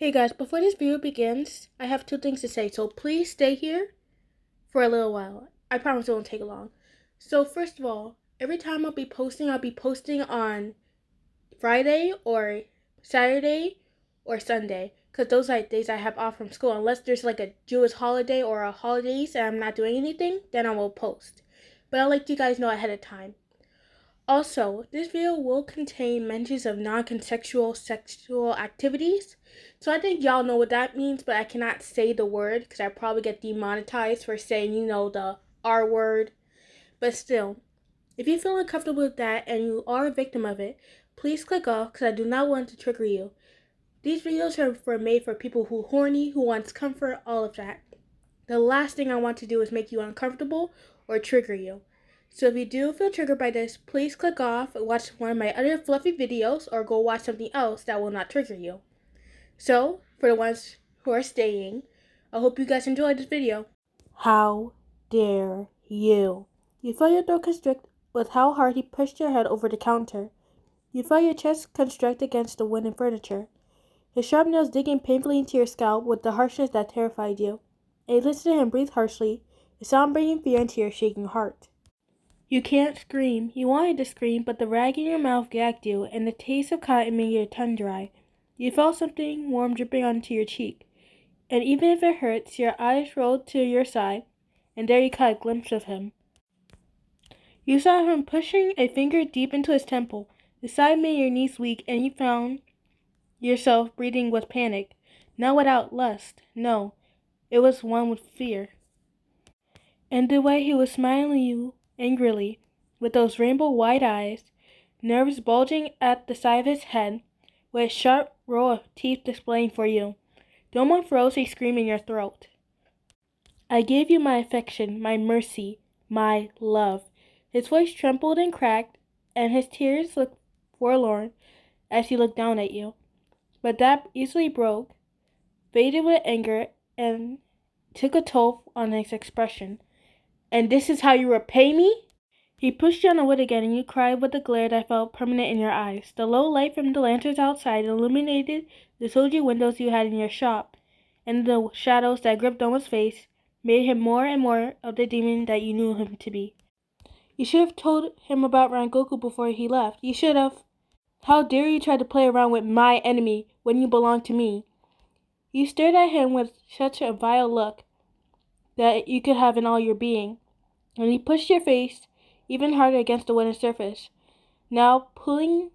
Hey guys, before this video begins, I have two things to say, so please stay here for a little while. I promise it won't take long. So first of all, every time I'll be posting on Friday or Saturday or Sunday, because those are days I have off from school. Unless there's like a Jewish holiday or a holidays and I'm not doing anything, then I will post. But I'll let you guys know ahead of time. Also, this video will contain mentions of non-consensual sexual activities. So I think y'all know what that means, but I cannot say the word because I probably get demonetized for saying, the R word. But still, if you feel uncomfortable with that and you are a victim of it, please click off because I do not want to trigger you. These videos are made for people who are horny, who wants comfort, all of that. The last thing I want to do is make you uncomfortable or trigger you. So if you do feel triggered by this, please click off and watch one of my other fluffy videos or go watch something else that will not trigger you. So, for the ones who are staying, I hope you guys enjoyed this video. How dare you? You felt your throat constrict with how hard he pushed your head over the counter. You felt your chest constrict against the wooden furniture. His sharp nails digging painfully into your scalp with the harshness that terrified you. And you listened to him breathe harshly, the sound bringing fear into your shaking heart. You can't scream. You wanted to scream, but the rag in your mouth gagged you, and the taste of cotton made your tongue dry. You felt something warm dripping onto your cheek. And even if it hurts, your eyes rolled to your side, and there you caught a glimpse of him. You saw him pushing a finger deep into his temple. The sight made your knees weak, and you found yourself breathing with panic. Not without lust. No, it was one with fear. And the way he was smiling you angrily, with those rainbow-white eyes, nerves bulging at the side of his head, with a sharp row of teeth displaying for you. Domua froze a scream in your throat. I gave you my affection, my mercy, my love. His voice trembled and cracked, and his tears looked forlorn as he looked down at you. But that easily broke, faded with anger, and took a toll on his expression. And this is how you repay me? He pushed you on the wood again, and you cried with a glare that felt permanent in your eyes. The low light from the lanterns outside illuminated the soldier's windows you had in your shop, and the shadows that gripped Doma's face made him more and more of the demon that you knew him to be. You should have told him about Rangoku before he left. You should have. How dare you try to play around with my enemy when you belong to me? You stared at him with such a vile look that you could have in all your being, and he pushed your face even harder against the wooden surface, now pulling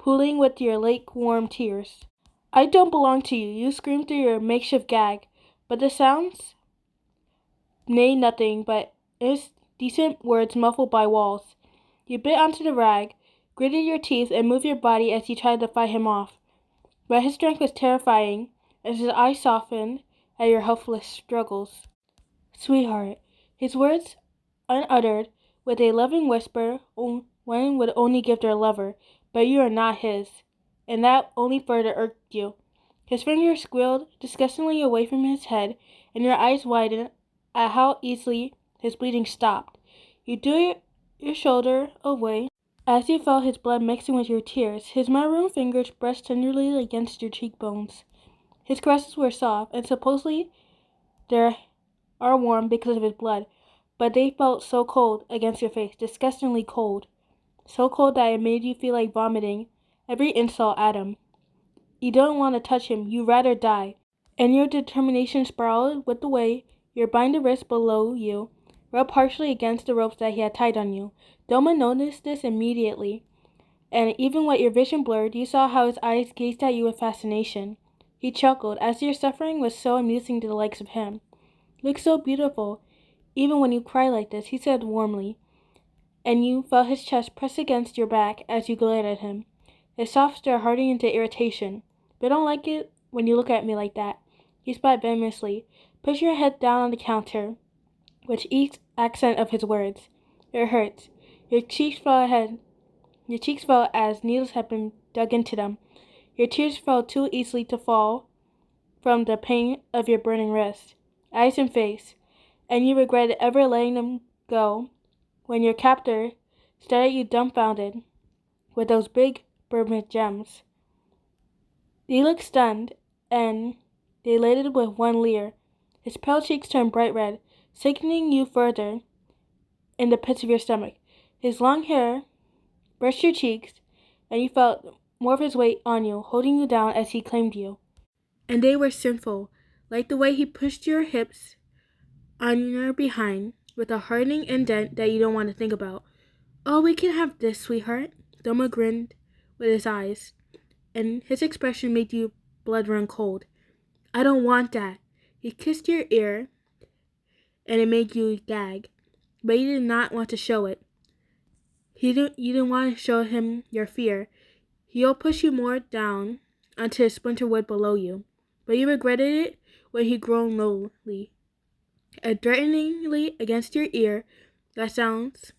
with your late warm tears. I don't belong to you, you screamed through your makeshift gag, but the sounds made nothing but indecent words muffled by walls. You bit onto the rag, gritted your teeth, and moved your body as you tried to fight him off. But his strength was terrifying as his eyes softened at your helpless struggles. Sweetheart, his words unuttered with a loving whisper one would only give their lover, but you are not his, and that only further irked you. His fingers squealed disgustingly away from his head, and your eyes widened at how easily his bleeding stopped. You drew your shoulder away as you felt his blood mixing with your tears. His maroon fingers brushed tenderly against your cheekbones. His caresses were soft, and supposedly they are warm because of his blood, but they felt so cold against your face, disgustingly cold. So cold that it made you feel like vomiting every insult at him. You don't want to touch him, you'd rather die. And your determination spiraled with the way your binded wrist below you rubbed partially against the ropes that he had tied on you. Doma noticed this immediately, and even with your vision blurred, you saw how his eyes gazed at you with fascination. He chuckled, as your suffering was so amusing to the likes of him. You look so beautiful, even when you cry like this, he said warmly, and you felt his chest press against your back as you glared at him, his soft stare hardening into irritation. But I don't like it when you look at me like that, he spat venomously, pushing your head down on the counter with each accent of his words. It hurts. Your cheeks fell as needles had been dug into them. Your tears fell too easily to fall from the pain of your burning wrist, eyes and face, and you regretted ever letting them go when your captor stared at you dumbfounded with those big Burma gems. They looked stunned, and they dilated with one leer. His pale cheeks turned bright red, sickening you further in the pits of your stomach. His long hair brushed your cheeks, and you felt more of his weight on you, holding you down as he claimed you. And they were sinful, like the way he pushed your hips on your behind with a hardening indent that you don't want to think about. Oh, we can have this, sweetheart. Domua grinned with his eyes, and his expression made your blood run cold. I don't want that. He kissed your ear, and it made you gag, but you did not want to show it. You didn't want to show him your fear. He'll push you more down onto his splinter wood below you, but you regretted it when he groaned lowly and threateningly against your ear. That sounds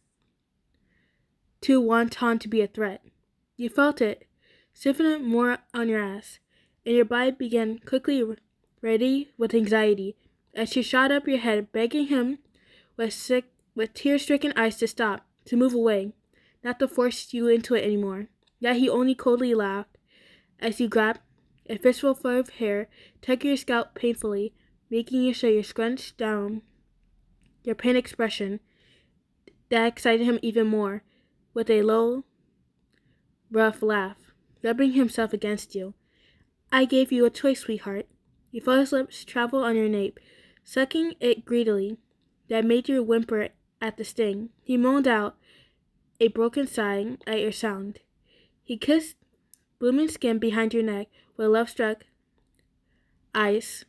too wanton to be a threat. You felt it, stiffening more on your ass, and your body began quickly ready with anxiety as she shot up your head, begging him with tear-stricken eyes to stop, to move away, not to force you into it anymore. Yet he only coldly laughed as he grabbed a fistful of hair, tugging your scalp painfully, making you show your scrunched down, your pain expression. That excited him even more, with a low, rough laugh, rubbing himself against you. I gave you a choice, sweetheart. You felt his lips travel on your nape, sucking it greedily. That made you whimper at the sting. He moaned out a broken sigh at your sound. He kissed blooming skin behind your neck with love-struck eyes.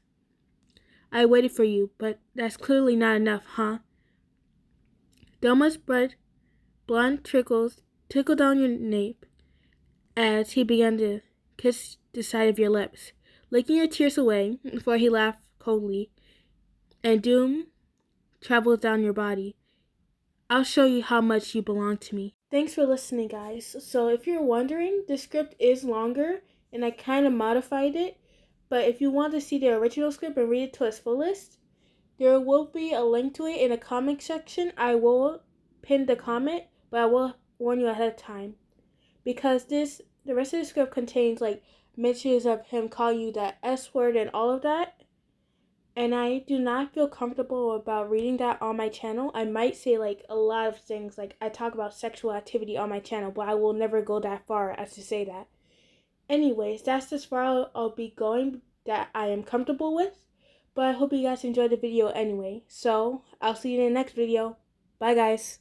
I waited for you, but that's clearly not enough, huh? Domua's blonde trickles trickled down your nape as he began to kiss the side of your lips, licking your tears away before he laughed coldly, and doom traveled down your body. I'll show you how much you belong to me. Thanks for listening, guys. So if you're wondering, the script is longer, and I kind of modified it, but if you want to see the original script and read it to its fullest, there will be a link to it in the comment section. I will pin the comment, but I will warn you ahead of time, because the rest of the script contains like mentions of him calling you that S word and all of that. And I do not feel comfortable about reading that on my channel. I might say like a lot of things, like I talk about sexual activity on my channel, but I will never go that far as to say that. Anyways, that's as far I'll be going that I am comfortable with. But I hope you guys enjoyed the video anyway. So, I'll see you in the next video. Bye, guys.